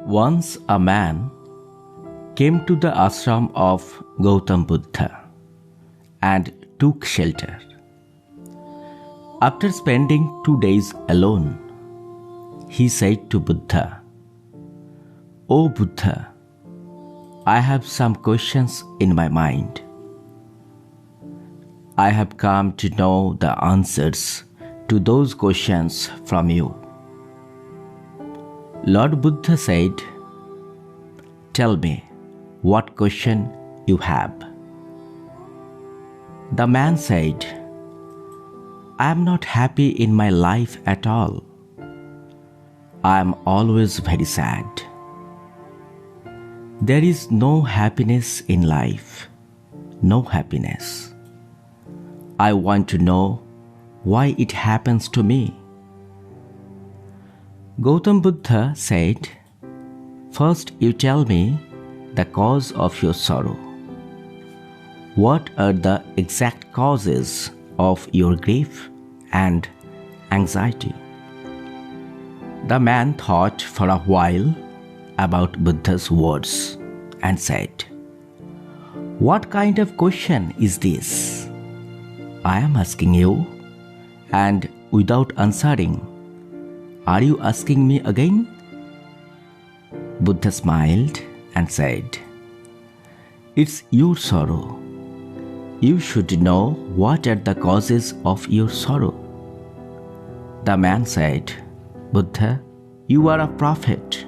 Once a man came to the ashram of Gautam Buddha and took shelter. After spending 2 days alone, he said to Buddha, "O Buddha, I have some questions in my mind. I have come to know the answers to those questions from you." Lord Buddha said, "Tell me what question you have." The man said, "I am not happy in my life at all. I am always very sad. There is no happiness in life, no happiness. I want to know why it happens to me." Gautam Buddha said, "First you tell me the cause of your sorrow. What are the exact causes of your grief and anxiety?" The man thought for a while about Buddha's words and said, "What kind of question is this? I am asking you, and without answering, are you asking me again?" Buddha smiled and said, "It's your sorrow. You should know what are the causes of your sorrow." The man said, "Buddha, you are a prophet.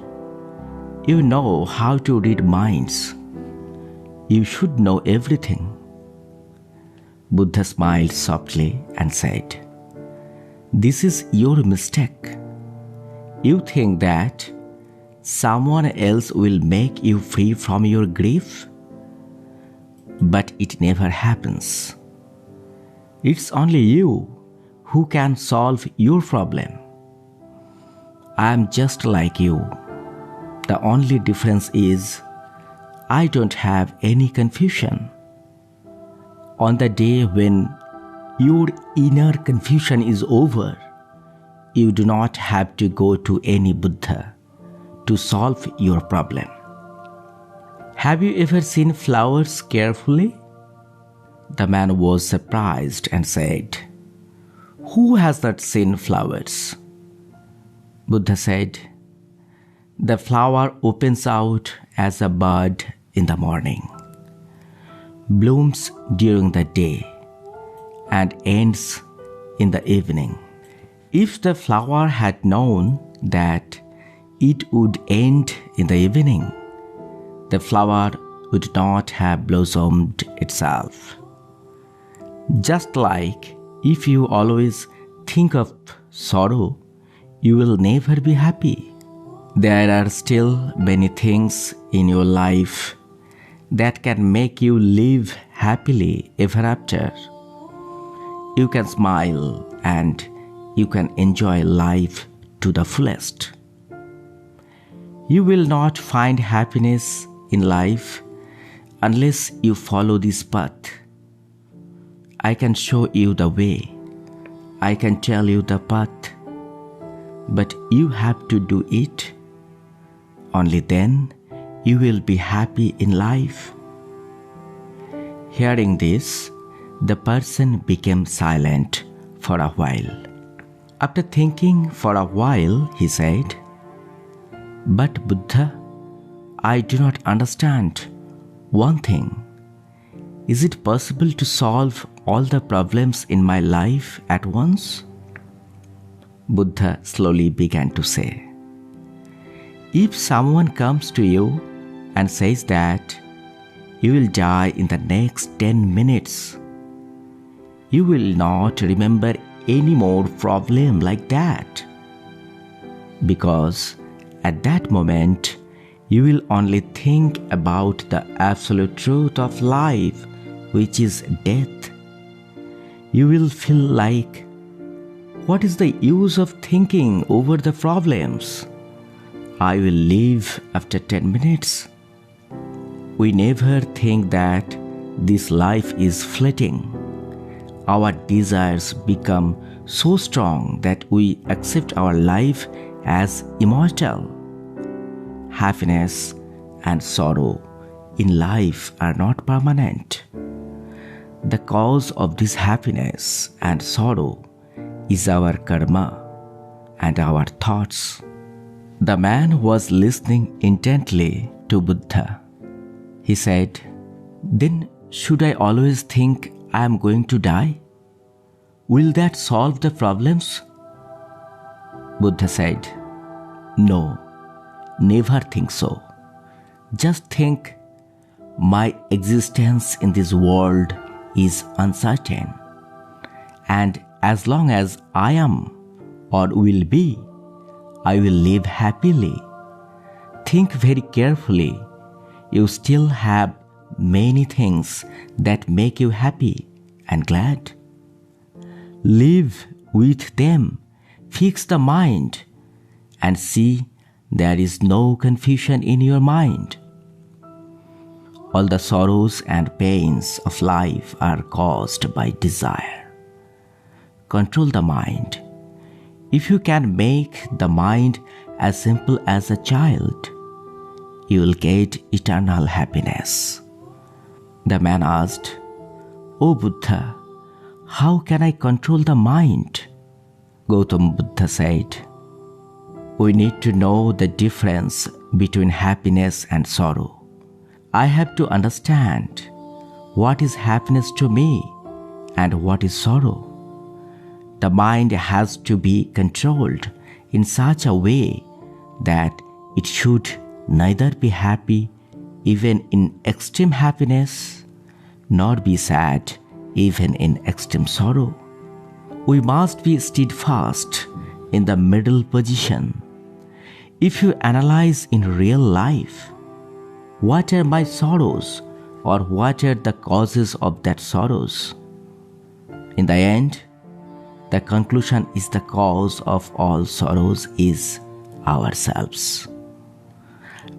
You know how to read minds. You should know everything." Buddha smiled softly and said, "This is your mistake. You think that someone else will make you free from your grief, but it never happens. It's only you who can solve your problem. I am just like you. The only difference is I don't have any confusion. On the day when your inner confusion is over, you do not have to go to any Buddha to solve your problem." Have you ever seen flowers carefully? The man was surprised and said, "Who has not seen flowers?" Buddha said, "The flower opens out as a bud in the morning, blooms during the day, and ends in the evening. If the flower had known that it would end in the evening, the flower would not have blossomed itself. Just like if you always think of sorrow, you will never be happy. There are still many things in your life that can make you live happily ever after. You can smile and you can enjoy life to the fullest. You will not find happiness in life unless you follow this path. I can show you the way. I can tell you the path, but you have to do it. Only then you will be happy in life." Hearing this, the person became silent for a while. After thinking for a while, he said, "But Buddha, I do not understand one thing. Is it possible to solve all the problems in my life at once?" Buddha slowly began to say, "If someone comes to you and says that you will die in the next 10 minutes, you will not remember any more problem like that. Because at that moment, you will only think about the absolute truth of life, which is death. You will feel like, what is the use of thinking over the problems? I will leave after 10 minutes. We never think that this life is fleeting. Our desires become so strong that we accept our life as immortal. happiness and sorrow in life are not permanent. The cause of this happiness and sorrow is our karma and our thoughts. The man was listening intently to Buddha. He said, "Then should I always think I am going to die? Will that solve the problems?" Buddha said, "No, never think so. Just think, my existence in this world is uncertain, and as long as I am or will be, I will live happily. Think very carefully. You still have many things that make you happy and glad. Live with them, fix the mind, and see there is no confusion in your mind. All the sorrows and pains of life are caused by desire. Control the mind. If you can make the mind as simple as a child, you will get eternal happiness." The man asked, "O Buddha, how can I control the mind?" Gautam Buddha said, "We need to know the difference between happiness and sorrow. I have to understand what is happiness to me and what is sorrow. The mind has to be controlled in such a way that it should neither be happy even in extreme happiness, nor be sad even in extreme sorrow. We must be steadfast in the middle position. If you analyze in real life, what are my sorrows or what are the causes of that sorrows? In the end, the conclusion is the cause of all sorrows is ourselves.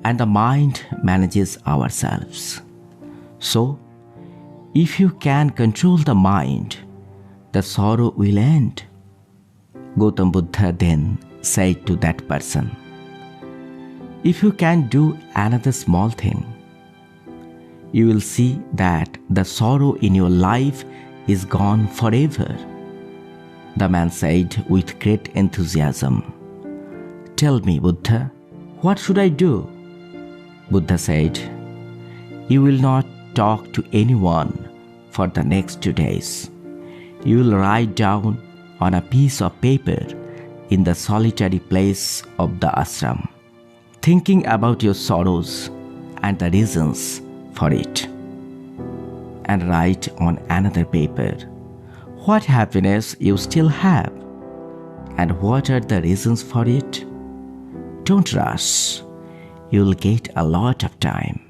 And the mind manages ourselves. So, if you can control the mind, the sorrow will end." Gautam Buddha then said to that person, "If you can do another small thing, you will see that the sorrow in your life is gone forever." The man said with great enthusiasm, "Tell me, Buddha, what should I do?" Buddha said, "You will not talk to anyone for the next 2 days. You will write down on a piece of paper in the solitary place of the ashram, thinking about your sorrows and the reasons for it. And write on another paper what happiness you still have and what are the reasons for it. Don't rush. You will get a lot of time.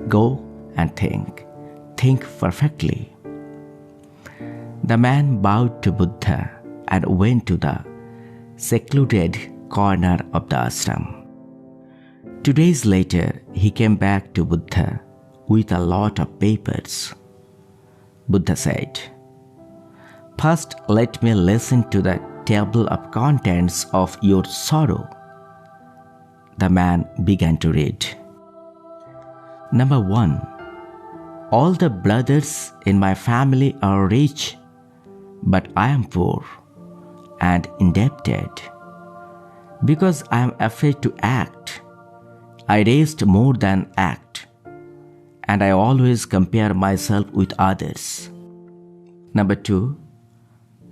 Go and think. Think perfectly." The man bowed to Buddha and went to the secluded corner of the ashram. 2 days later, he came back to Buddha with a lot of papers. Buddha said, "First, let me listen to the table of contents of your sorrow." The man began to read. Number 1. All the brothers in my family are rich, but I am poor and indebted. Because I am afraid to act, I rest more than act, and I always compare myself with others. Number 2.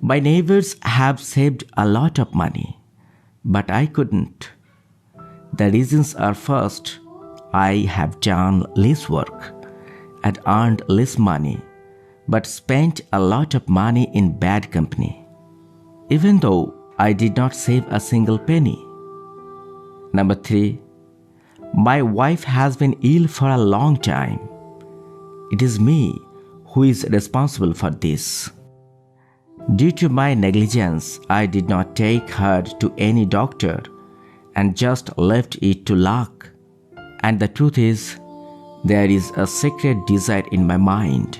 My neighbors have saved a lot of money, but I couldn't. The reasons are: first, I have done less work and earned less money, but spent a lot of money in bad company, even though I did not save a single penny. Number 3, my wife has been ill for a long time. It is me who is responsible for this. Due to my negligence, I did not take her to any doctor and just left it to luck. And the truth is, there is a secret desire in my mind.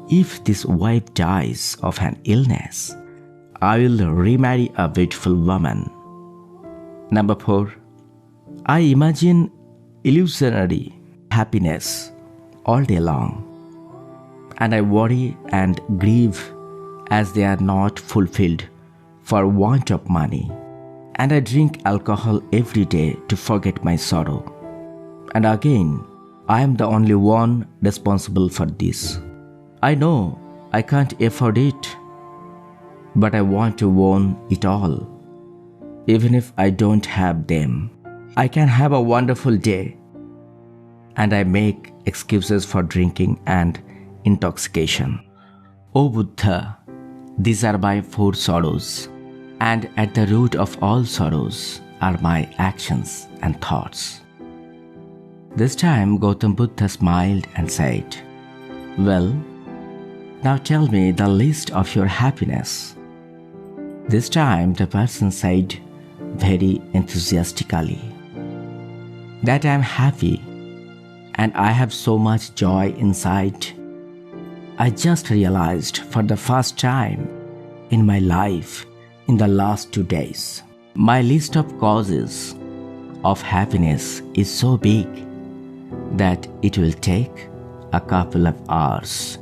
If this wife dies of an illness, I will remarry a beautiful woman. Number 4, I imagine illusionary happiness all day long, and I worry and grieve as they are not fulfilled for want of money. And I drink alcohol every day to forget my sorrow. And again, I am the only one responsible for this. I know I can't afford it, but I want to own it all. Even if I don't have them, I can have a wonderful day. And I make excuses for drinking and intoxication. O Buddha, these are my 4 sorrows, and at the root of all sorrows are my actions and thoughts. This time Gautam Buddha smiled and said, "Well, now tell me the list of your happiness." This time the person said very enthusiastically, "That I am happy and I have so much joy inside. I just realized for the first time in my life in the last 2 days. My list of causes of happiness is so big that it will take a couple of hours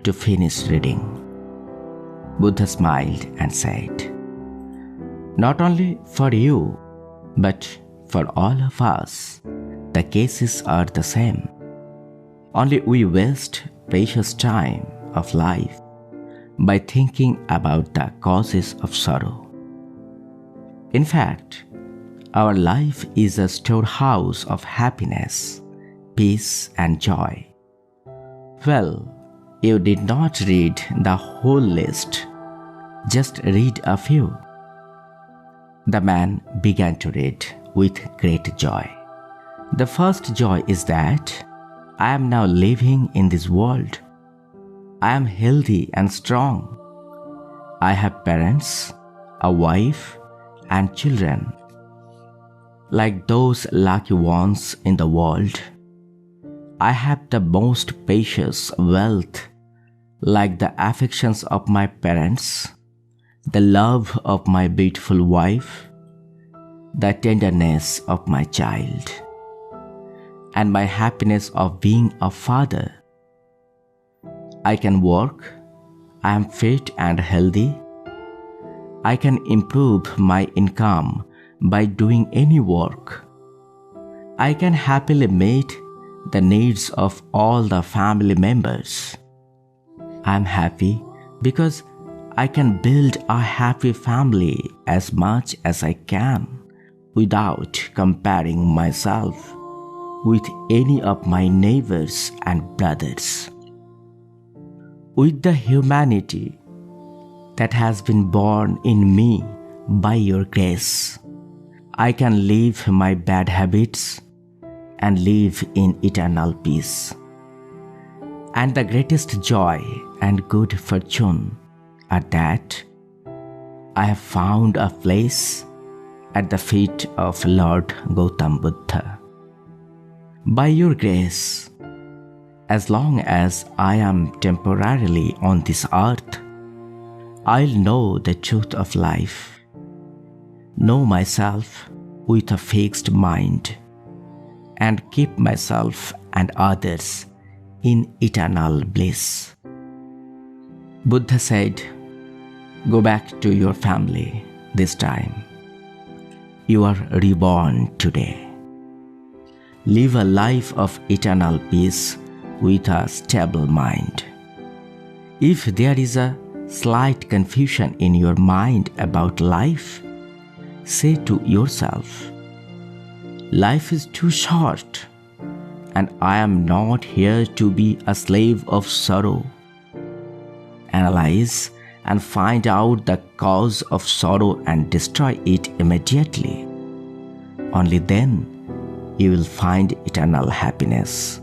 to finish reading." Buddha smiled and said, "Not only for you, but for all of us, the cases are the same. Only we waste precious time of life by thinking about the causes of sorrow. In fact, our life is a storehouse of happiness, peace, and joy." Well, you did not read the whole list. Just read a few. The man began to read with great joy. The first joy is that I am now living in this world. I am healthy and strong. I have parents, a wife, and children. Like those lucky ones in the world, I have the most precious wealth, like the affections of my parents, the love of my beautiful wife, the tenderness of my child, and my happiness of being a father. I can work, I am fit and healthy. I can improve my income by doing any work. I can happily meet the needs of all the family members. I am happy because I can build a happy family as much as I can without comparing myself with any of my neighbors and brothers. With the humanity that has been born in me by your grace, I can leave my bad habits and live in eternal peace. And the greatest joy and good fortune are that I have found a place at the feet of Lord Gautam Buddha. By your grace, as long as I am temporarily on this earth, I'll know the truth of life, know myself with a fixed mind, and keep myself and others in eternal bliss. Buddha said, "Go back to your family this time. You are reborn today. Live a life of eternal peace with a stable mind. If there is a slight confusion in your mind about life, say to yourself, 'Life is too short, and I am not here to be a slave of sorrow.' Analyze and find out the cause of sorrow and destroy it immediately. Only then you will find eternal happiness,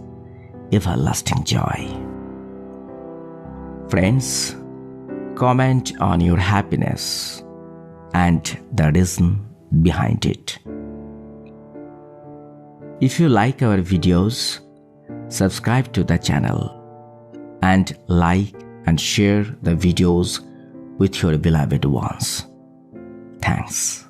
everlasting joy." Friends, comment on your happiness and the reason behind it. If you like our videos, subscribe to the channel and like and share the videos with your beloved ones. Thanks.